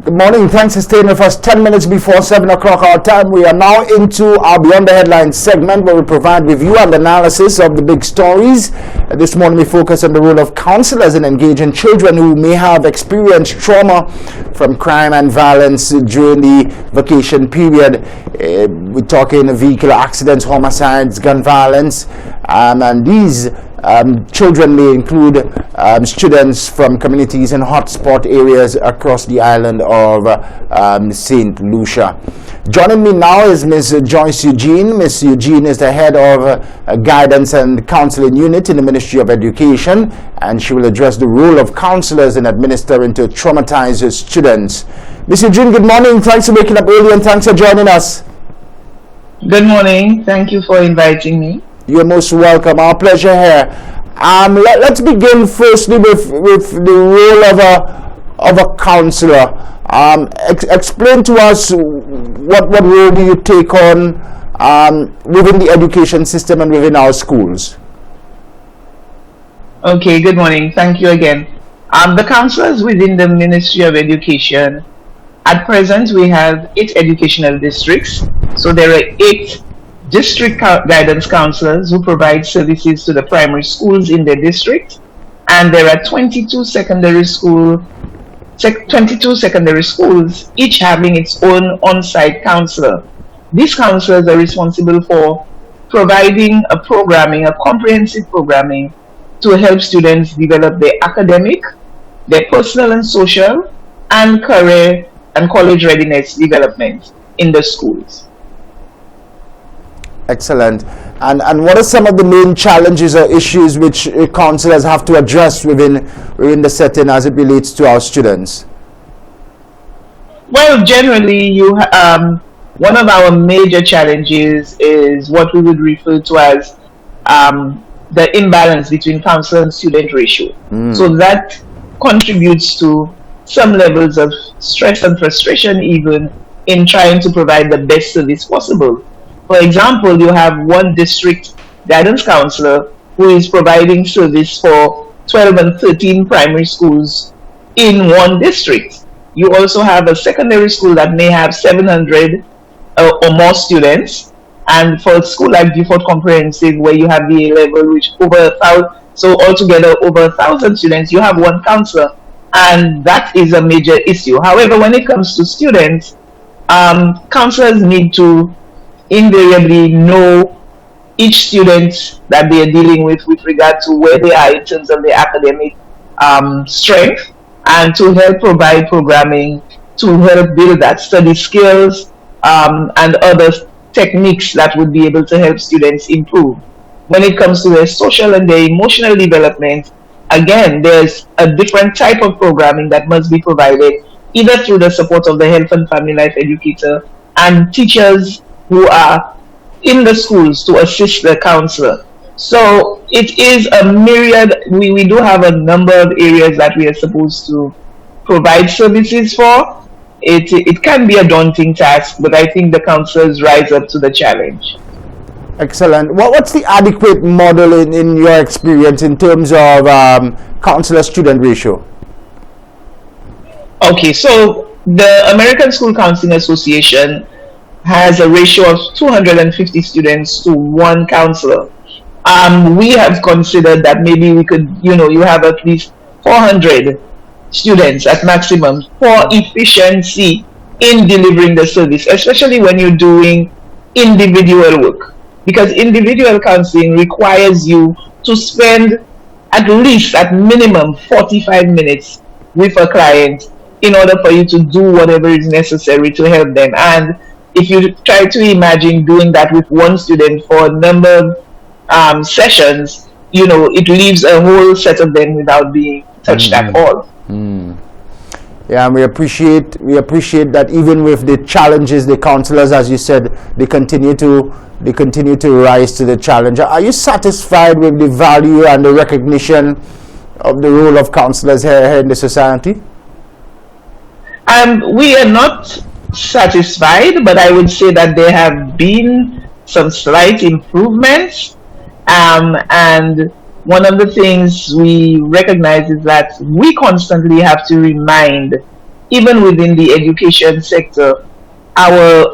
Good morning. Thanks for staying with us. 10 minutes before 7 o'clock our time. We are now into our Beyond the Headlines segment where we provide review and analysis of the big stories. This morning we focus on the role of counselors in engaging children who may have experienced trauma from crime and violence during the vacation period. We're talking vehicular accidents, homicides, gun violence, and these children may include students from communities in hotspot areas across the island of St. Lucia. Joining me now is Ms. Joyce Eugene. Ms. Eugene is the head of Guidance and Counseling Unit in the Ministry of Education, and she will address the role of counselors in administering to traumatized students. Ms. Eugene, good morning. Thanks for waking up early and thanks for joining us. Good morning. Thank you for inviting me. You're most welcome. Our pleasure here. Let's begin firstly with the role of a counselor. Explain to us what role do you take on within the education system and within our schools? Okay, good morning. Thank you again. The counselors within the Ministry of Education, at present we have 8 educational districts. So there are 8 district guidance counselors who provide services to the primary schools in their district, and there are 22 secondary schools, each having its own on-site counselor. These counselors are responsible for providing a comprehensive programming to help students develop their academic, their personal and social, and career and college readiness development in the schools. Excellent. And what are some of the main challenges or issues which counselors have to address within the setting as it relates to our students? Well, generally, one of our major challenges is what we would refer to as the imbalance between counselor and student ratio. So that contributes to some levels of stress and frustration even in trying to provide the best service possible. For example, you have one district guidance counselor who is providing service for 12 and 13 primary schools in one district. You also have a secondary school that may have 700 or more students, and for a school like Vieux Fort Comprehensive, where you have the A level, which over 1,000, so altogether over 1,000 students, you have one counselor, and that is a major issue. However, when it comes to students, counselors need to invariably know each student that they are dealing with regard to where they are in terms of their academic strength, and to help provide programming to help build that study skills and other techniques that would be able to help students improve. When it comes to their social and their emotional development, again, there's a different type of programming that must be provided either through the support of the health and family life educator and teachers who are in the schools to assist the counselor. So it is a myriad. We do have a number of areas that we are supposed to provide services for. It can be a daunting task, but I think the counselors rise up to the challenge. Excellent. What's the adequate model in your experience in terms of counselor-student ratio? Okay, so the American School Counseling Association has a ratio of 250 students to one counselor. We have considered that maybe we could, you have at least 400 students at maximum for efficiency in delivering the service, especially when you're doing individual work. Because individual counseling requires you to spend at minimum 45 minutes with a client in order for you to do whatever is necessary to help them. And if you try to imagine doing that with one student for a number of sessions, it leaves a whole set of them without being touched at all. Yeah, and we appreciate that even with the challenges, the counselors, as you said, they continue to rise to the challenge. Are you satisfied with the value and the recognition of the role of counselors here in the society? We are not satisfied, but I would say that there have been some slight improvements, and one of the things we recognize is that we constantly have to remind even within the education sector, our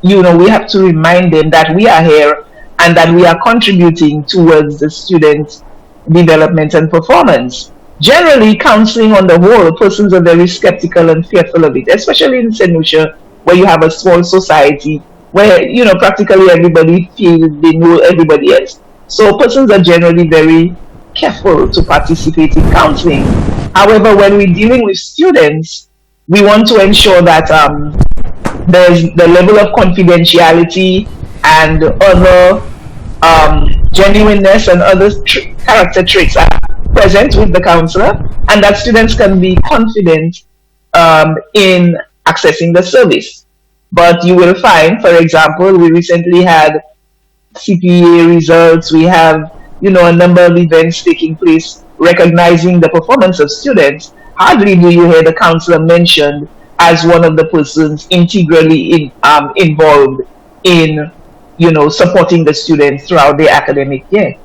we have to remind them that we are here and that we are contributing towards the student development and performance. Generally, counseling on the whole, persons are very skeptical and fearful of it, especially in St. Lucia, where you have a small society where, practically everybody feels they know everybody else. So persons are generally very careful to participate in counseling. However, when we're dealing with students, we want to ensure that there's the level of confidentiality and other genuineness and other character traits are present with the counselor, and that students can be confident in accessing the service. But you will find, for example, we recently had CPA results, we have a number of events taking place recognizing the performance of students. Hardly do you hear the counselor mentioned as one of the persons integrally involved in supporting the students throughout their academic year.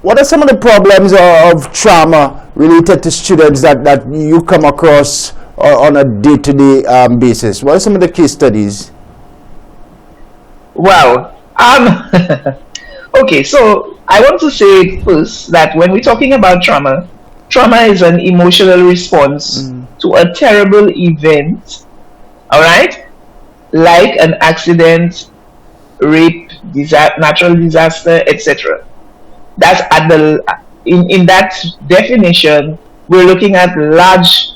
What are some of the problems of trauma related to students that you come across on a day-to-day basis? What are some of the case studies? Well, okay, so I want to say first that when we're talking about trauma is an emotional response to a terrible event, all right, like an accident, rape, natural disaster, etc. That's at in that definition, we're looking at large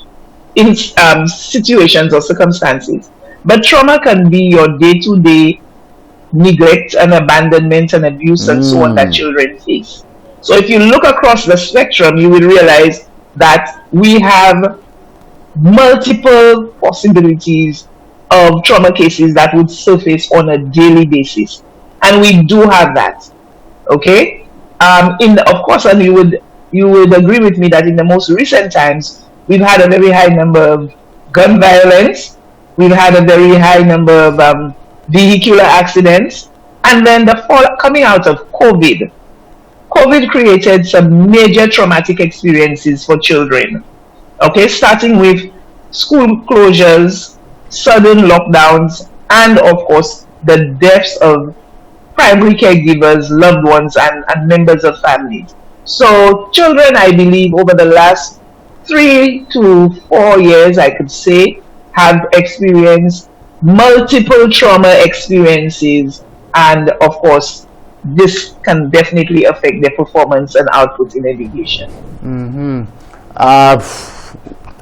situations or circumstances. But trauma can be your day-to-day neglect and abandonment and abuse and so on that children face. So if you look across the spectrum, you will realize that we have multiple possibilities of trauma cases that would surface on a daily basis, and we do have that. Okay, of course, and you would agree with me that in the most recent times we've had a very high number of gun violence, we've had a very high number of vehicular accidents, and then coming out of COVID created some major traumatic experiences for children. Okay, starting with school closures, sudden lockdowns, and of course the deaths of primary caregivers, loved ones, and members of families. So children, I believe, over the last 3 to 4 years, I could say, have experienced multiple trauma experiences, and of course this can definitely affect their performance and output in education.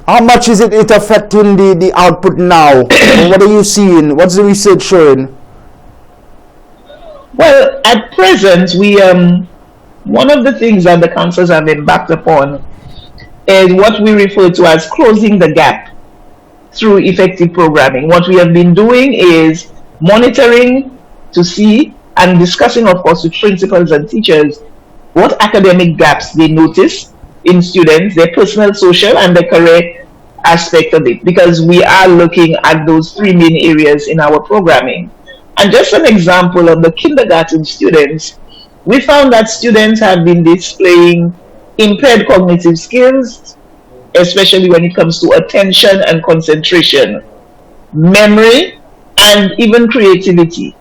How much is it affecting the output now? What are you seeing? What's the research showing? Well, at present, we one of the things that the counselors have embarked upon is what we refer to as closing the gap through effective programming. What we have been doing is monitoring to see and discussing, of course, with principals and teachers what academic gaps they notice in students, their personal, social, and the career aspect of it, because we are looking at those 3 main areas in our programming. And just an example of the kindergarten students, we found that students have been displaying impaired cognitive skills, especially when it comes to attention and concentration, memory, and even creativity.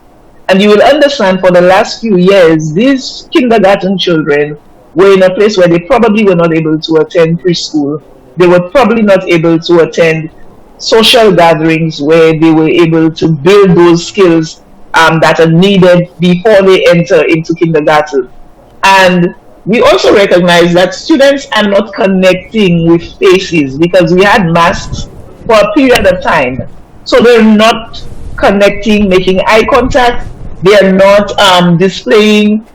And you will understand, for the last few years, these kindergarten children were in a place where they probably were not able to attend preschool. They were probably not able to attend social gatherings where they were able to build those skills that are needed before they enter into kindergarten. And we also recognize that students are not connecting with faces because we had masks for a period of time. So they're not connecting, making eye contact. They are not displaying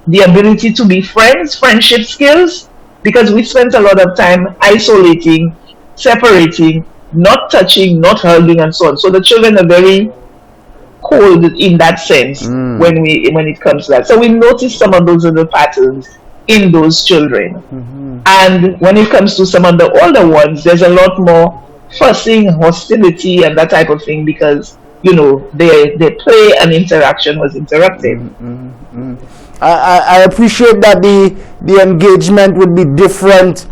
the ability to be friends, friendship skills, because we spent a lot of time isolating, separating, not touching, not hugging, and so on. So the children are very cold in that sense when it comes to that. So we noticed some of those other patterns in those children. And when it comes to some of the older ones, there's a lot more fussing, hostility, and that type of thing, because their play and interaction was interrupted. I appreciate that the engagement would be different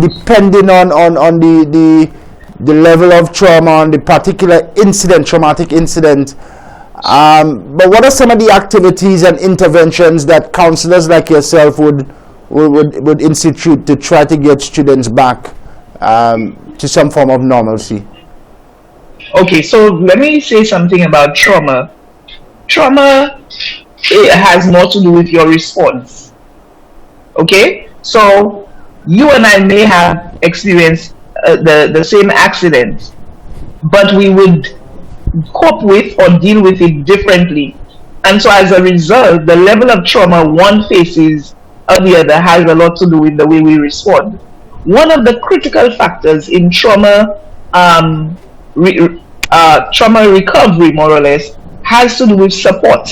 depending on the level of trauma, on the particular incident, traumatic incident. But what are some of the activities and interventions that counselors like yourself would institute to try to get students back to some form of normalcy? Okay, so let me say something about trauma. Trauma, it has more to do with your response. Okay, so you and I may have experienced the same accident, but we would cope with or deal with it differently. And so as a result, the level of trauma one faces or the other has a lot to do with the way we respond. One of the critical factors in trauma recovery, more or less, has to do with support.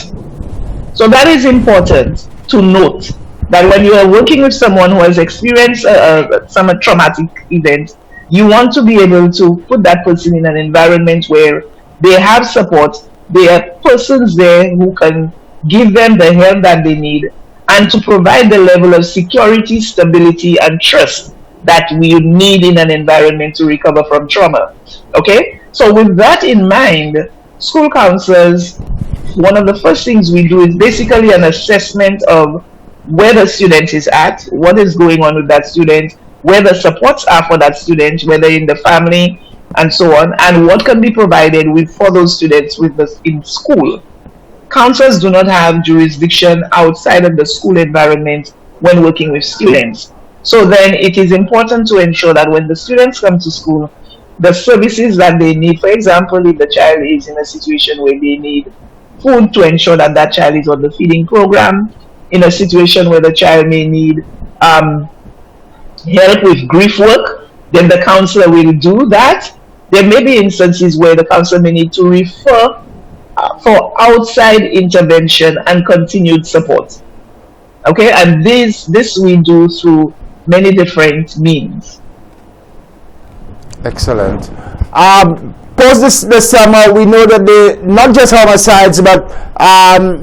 So that is important to note, that when you are working with someone who has experienced some traumatic event, you want to be able to put that person in an environment where they have support, there are persons there who can give them the help that they need, and to provide the level of security, stability, and trust that we need in an environment to recover from trauma. Okay? So with that in mind, school counselors, one of the first things we do is basically an assessment of where the student is at, what is going on with that student, where the supports are for that student, whether in the family and so on, and what can be provided for those students in school. Counselors do not have jurisdiction outside of the school environment when working with students. So then it is important to ensure that when the students come to school, the services that they need, for example, if the child is in a situation where they need food, to ensure that that child is on the feeding program, in a situation where the child may need help with grief work, then the counselor will do that. There may be instances where the counselor may need to refer for outside intervention and continued support. Okay, and this we do through many different means. Excellent. Post this summer, we know that not just homicides, but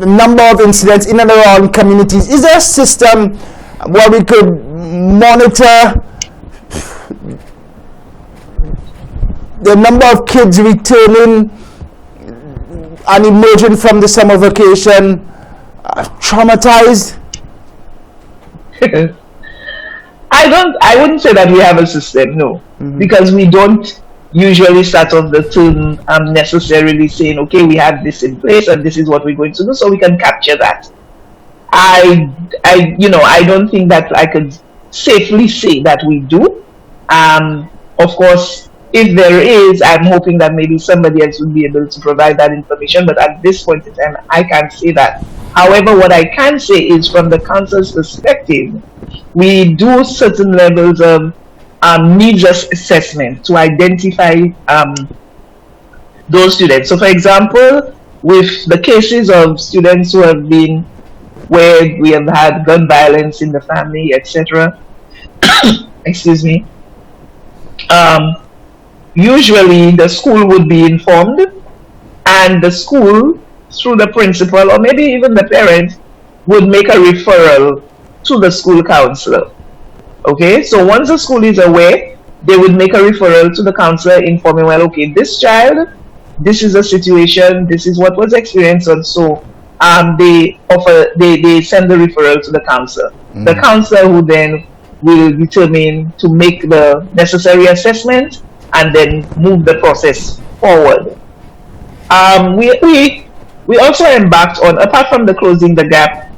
number of incidents in and around communities. Is there a system where we could monitor the number of kids returning and emerging from the summer vacation traumatized? I wouldn't say that we have a system, no. Because we don't usually start off the term necessarily saying, okay, we have this in place and this is what we're going to do, so we can capture that. I don't think that I could safely say that we do. Of course, if there is, I'm hoping that maybe somebody else would be able to provide that information, but at this point in time, I can't say that. However, what I can say is, from the counselor's perspective, we do certain levels of needs assessment to identify those students. So for example, with the cases of students who have been, where we have had gun violence in the family, etc. Excuse me. Usually the school would be informed, and the school, through the principal or maybe even the parent, would make a referral to the school counselor. Okay, so once the school is aware, they would make a referral to the counselor, informing, well, okay, this child, this is a situation, this is what was experienced, and so they send the referral to the counselor. The counselor who then will determine to make the necessary assessment and then move the process forward. We also embarked on, apart from the Closing the Gap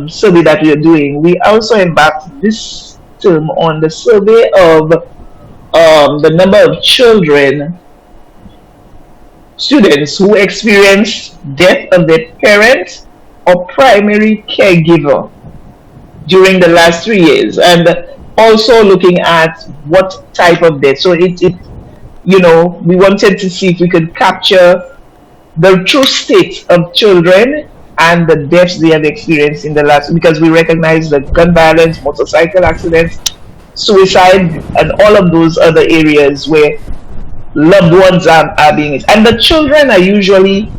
survey that we are doing, we also embarked this term on the survey of the number of students who experienced death of their parent or primary caregiver during the last 3 years, and also looking at what type of death. So we wanted to see if we could capture the true state of children and the deaths they have experienced in the last, because we recognize that gun violence, motorcycle accidents, suicide, and all of those other areas where loved ones are being, and the children are usually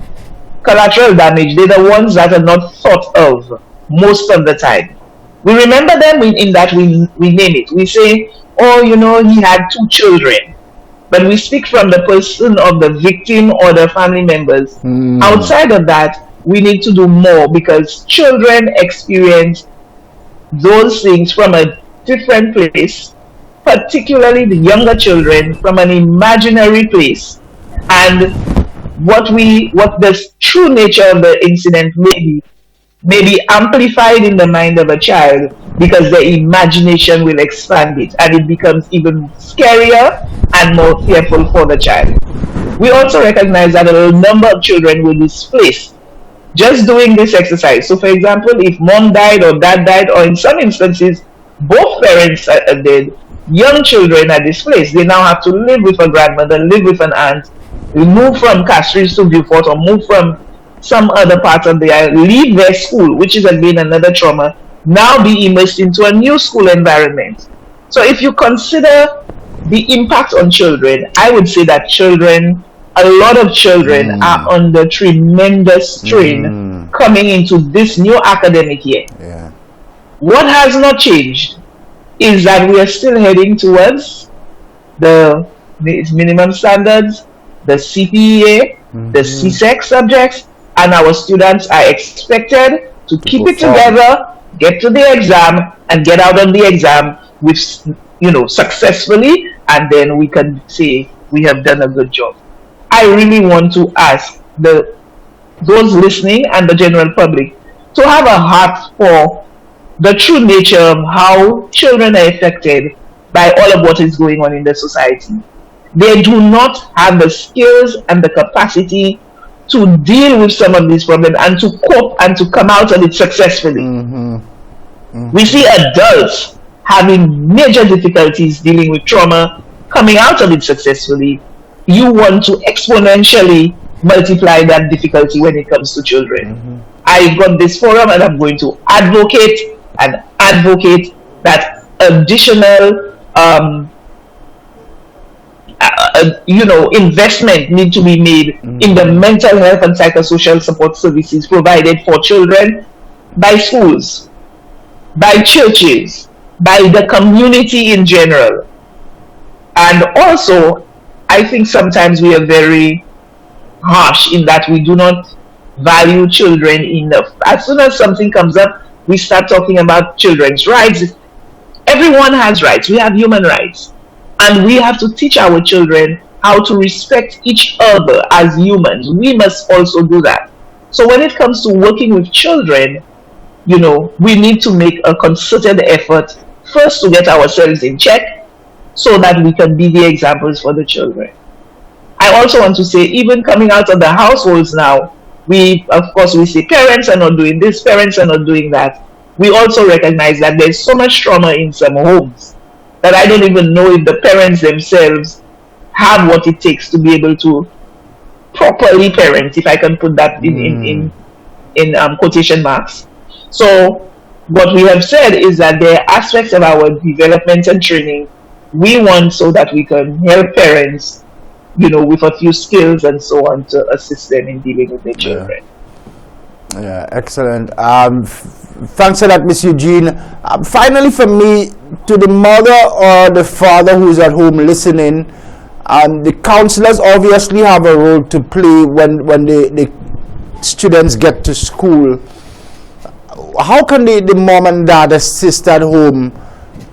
collateral damage. They're the ones that are not thought of most of the time. We remember them in that we name it. We say, oh, he had 2 children. But we speak from the person of the victim or the family members. Outside of that, we need to do more, because children experience those things from a different place, particularly the younger children, from an imaginary place. And what the true nature of the incident may be amplified in the mind of a child, because the imagination will expand it, and it becomes even scarier and more fearful for the child. We also recognize that a number of children will displace just doing this exercise. So for example, if mom died or dad died, or in some instances both parents are dead, young children are displaced. They now have to live with a grandmother, live with an aunt, move from Castries to Vieux Fort, or move from some other part of the island, leave their school, which is again another trauma, now be immersed into a new school environment. So if you consider the impact on children, I would say that a lot of children are under tremendous strain coming into this new academic year. Yeah. What has not changed is that we are still heading towards the minimum standards, the CPEA, the CSEC subjects, and our students are expected to keep it together, get to the exam, and get out on the exam with, successfully, and then we can say we have done a good job. I really want to ask those listening and the general public to have a heart for the true nature of how children are affected by all of what is going on in the society. They do not have the skills and the capacity to deal with some of these problems and to cope and to come out of it successfully. We see adults having major difficulties dealing with trauma, coming out of it successfully. You want to exponentially multiply that difficulty when it comes to children. I got this forum, and I'm going to advocate that additional investment need to be made in the mental health and psychosocial support services provided for children by schools, by churches, by the community in general. And also, I think sometimes we are very harsh in that we do not value children enough. As soon as something comes up, we start talking about children's rights. Everyone has rights. We have human rights. And we have to teach our children how to respect each other as humans. We must also do that. So when it comes to working with children, we need to make a concerted effort first to get ourselves in check so that we can be the examples for the children. I also want to say, even coming out of the households now, we say parents are not doing this, parents are not doing that. We also recognize that there's so much trauma in some homes that I don't even know if the parents themselves have what it takes to be able to properly parent, if I can put that in quotation marks. So what we have said is that there are aspects of our development and training we want so that we can help parents, with a few skills and so on to assist them in dealing with their children. Yeah, excellent. Thanks for that, Miss Eugene. Finally, for me, to the mother or the father who's at home listening, the counselors obviously have a role to play when the students get to school. How can the mom and dad assist at home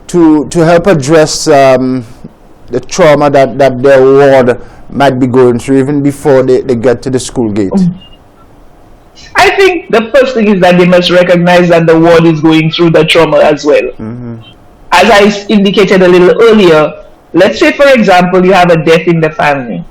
to help address the trauma that their ward might be going through even before they get to the school gate? I think the first thing is that they must recognize that the ward is going through the trauma as well. As I indicated a little earlier, let's say, for example, you have a death in the family.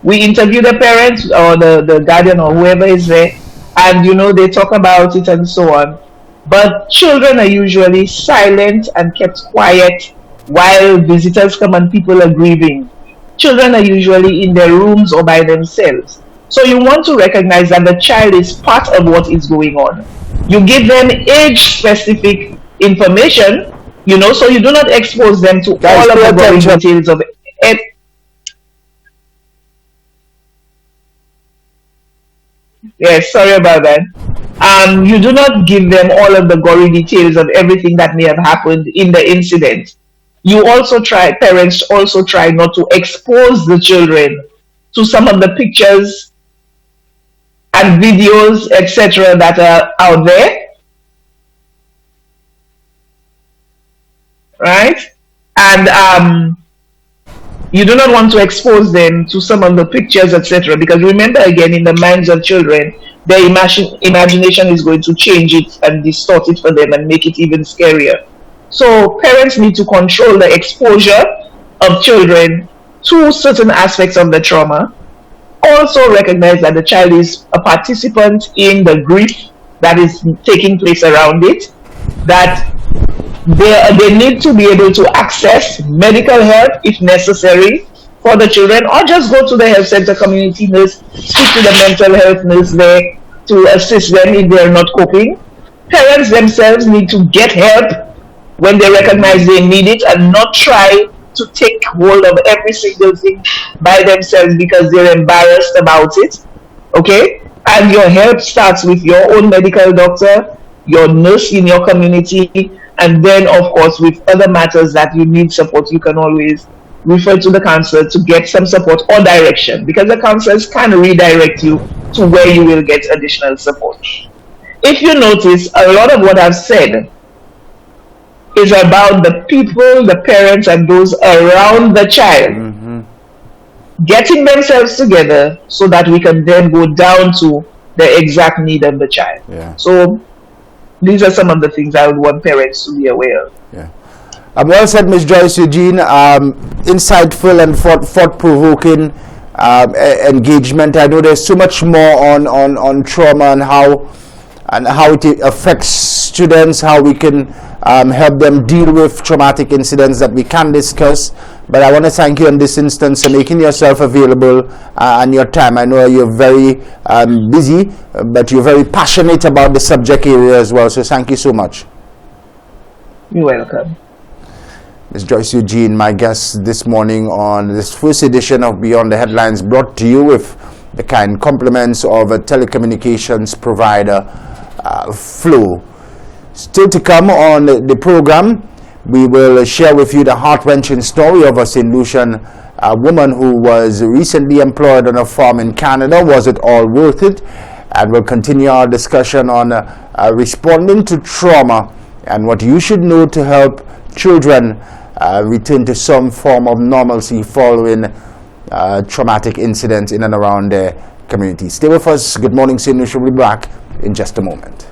We interview the parents or the guardian or whoever is there, and they talk about it and so on. But children are usually silent and kept quiet while visitors come and people are grieving. Children are usually in their rooms or by themselves. So you want to recognize that the child is part of what is going on. You give them age-specific information, so you do not expose them to all of the gory details of it. Yes, sorry about that. You do not give them all of the gory details of everything that may have happened in the incident. Parents also try not to expose the children to some of the pictures and videos, etc., that are out there, right? And you do not want to expose them to some of the pictures, etc., because remember, again, in the minds of children, their imagination is going to change it and distort it for them and make it even scarier. So parents need to control the exposure of children to certain aspects of the trauma. Also recognize that the child is a participant in the grief that is taking place around it, that they need to be able to access medical help if necessary for the children, or just go to the health center community nurse, speak to the mental health nurse there to assist them if they're not coping. Parents themselves need to get help when they recognize they need it, and not try to take hold of every single thing by themselves because they're embarrassed about it. Okay? And your help starts with your own medical doctor, your nurse in your community, and then, of course, with other matters that you need support, you can always refer to the counselor to get some support or direction, because the counselors can redirect you to where you will get additional support. If you notice, a lot of what I've said is about the people, the parents, and those around the child getting themselves together so that we can then go down to the exact need of the child. Yeah. So these are some of the things I would want parents to be aware of. Yeah. Well said, Ms. Joyce Eugene. Insightful and thought-provoking engagement. I know there's so much more on trauma and how it affects students, how we can help them deal with traumatic incidents that we can discuss. But I want to thank you in this instance for making yourself available and your time. I know you're very busy, but you're very passionate about the subject area as well. So thank you so much. You're welcome. Ms. Joyce Eugene, my guest this morning on this first edition of Beyond the Headlines, brought to you with the kind compliments of a telecommunications provider, Flow. Still to come on the program, we will share with you the heart-wrenching story of a St. Lucian woman who was recently employed on a farm in Canada. Was it all worth it? And we'll continue our discussion on responding to trauma and what you should know to help children return to some form of normalcy following traumatic incidents in and around their community. Stay with us. Good morning, St. Lucia. We'll be back in just a moment.